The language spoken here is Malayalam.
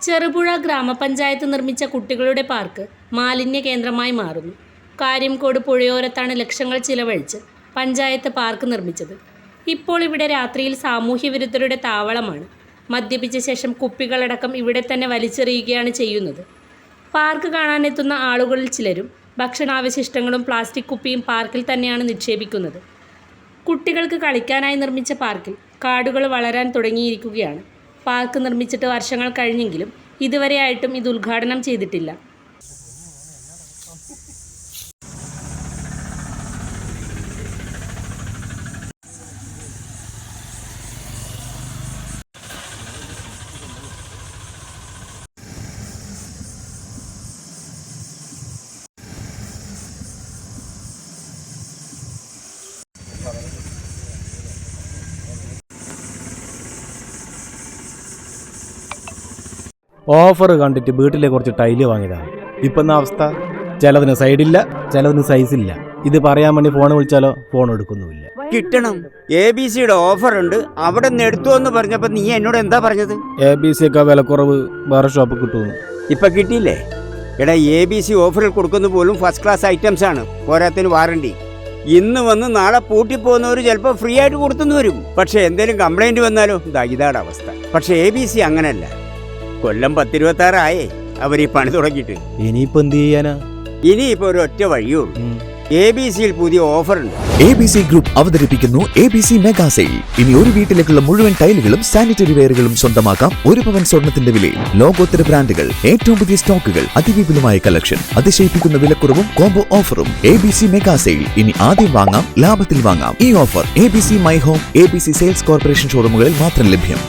ചെറുപുഴ ഗ്രാമപഞ്ചായത്ത് നിർമ്മിച്ച കുട്ടികളുടെ പാർക്ക് മാലിന്യ കേന്ദ്രമായി മാറുന്നു. കാര്യംകോട് പുഴയോരത്താണ് ലക്ഷങ്ങൾ ചിലവഴിച്ച് പഞ്ചായത്ത് പാർക്ക് നിർമ്മിച്ചത്. ഇപ്പോൾ ഇവിടെ രാത്രിയിൽ സാമൂഹ്യവിരുദ്ധരുടെ താവളമാണ്. മദ്യപിച്ച ശേഷം കുപ്പികളടക്കം ഇവിടെ തന്നെ വലിച്ചെറിയുകയാണ് ചെയ്യുന്നത്. പാർക്ക് കാണാനെത്തുന്ന ആളുകളിൽ ചിലരും ഭക്ഷണാവശിഷ്ടങ്ങളും പ്ലാസ്റ്റിക് കുപ്പിയും പാർക്കിൽ തന്നെയാണ് നിക്ഷേപിക്കുന്നത്. കുട്ടികൾക്ക് കളിക്കാനായി നിർമ്മിച്ച പാർക്കിൽ കാടുകൾ വളരാൻ തുടങ്ങിയിരിക്കുകയാണ്. പാർക്ക് നിർമ്മിച്ചിട്ട് വർഷങ്ങൾ കഴിഞ്ഞെങ്കിലും ഇതുവരെയായിട്ടും ഇത് ഉദ്ഘാടനം ചെയ്തിട്ടില്ല. ഓഫർ കണ്ടിട്ട് വീട്ടിലെ കുറച്ച് ടൈല് വാങ്ങിയതാണ്. ഇപ്പം അവസ്ഥ, ചിലതിന് സൈഡില്ല, ചിലതിന് സൈസില്ല. ഇത് പറയാൻ വേണ്ടി ഫോൺ വിളിച്ചാലോ ഫോൺ എടുക്കുന്നുമില്ല. കിട്ടണം. ABC-യുടെ ഓഫർ ഉണ്ട്, അവിടെ നിന്ന് എടുത്തു എന്ന് പറഞ്ഞപ്പോൾ നീ എന്നോട് എന്താ പറഞ്ഞത്? ABC ഒക്കെ വിലക്കുറവ് വേറെ ഷോപ്പ് കിട്ടുന്നു. ഇപ്പൊ കിട്ടിയില്ലേ? എടാ, ABC ഓഫറിൽ കൊടുക്കുന്ന പോലും ഫസ്റ്റ് ക്ലാസ് ഐറ്റംസ് ആണ്, പോരാത്തിന് വാറണ്ടി. ഇന്ന് വന്ന് നാളെ പൂട്ടിപ്പോകുന്നവർ ചിലപ്പോൾ ഫ്രീ ആയിട്ട് കൊടുത്തു വരും. പക്ഷെ എന്തെങ്കിലും കംപ്ലൈന്റ് വന്നാലോ? ഇതാണ് അവസ്ഥ. പക്ഷെ ABC അങ്ങനല്ല. കൊല്ലം 10-26 അവർ ഈ പണി തുടങ്ങിയിട്ട്. ഇനിയിപ്പോ എന്ത് ചെയ്യാനാ? ഇനിയിപ്പോ ഒരു ഒറ്റ വഴിയുള്ളൂ. ABC-യിൽ പുതിയ ഓഫർ ഉണ്ട്. ABC ഗ്രൂപ്പ് അവതരിപ്പിക്കുന്നു ABC മെഗാ സെയിൽ. ഇനി ഒരു വീട്ടിലേക്കുള്ള മുഴുവൻ ടൈലുകളും സാനിറ്ററി വെയറുകളും സ്വന്തമാക്കാം 1 പവൻ സ്വർണത്തിന്റെ വിലയിൽ. ലോകോത്തര ബ്രാൻഡുകൾ, ഏറ്റവും പുതിയ സ്റ്റോക്കുകൾ, അതിവിപുലമായ കളക്ഷൻ, അതിശയിപ്പിക്കുന്ന വിലക്കുറവും കോംബോ ഓഫറും. ABC mega sale. ഇനി ആദ്യം വാങ്ങാം, ലാഭത്തിൽ വാങ്ങാം. ഈ offer ABC my home, ABC sales corporation ഷോറൂമുകളിൽ മാത്രം ലഭ്യം.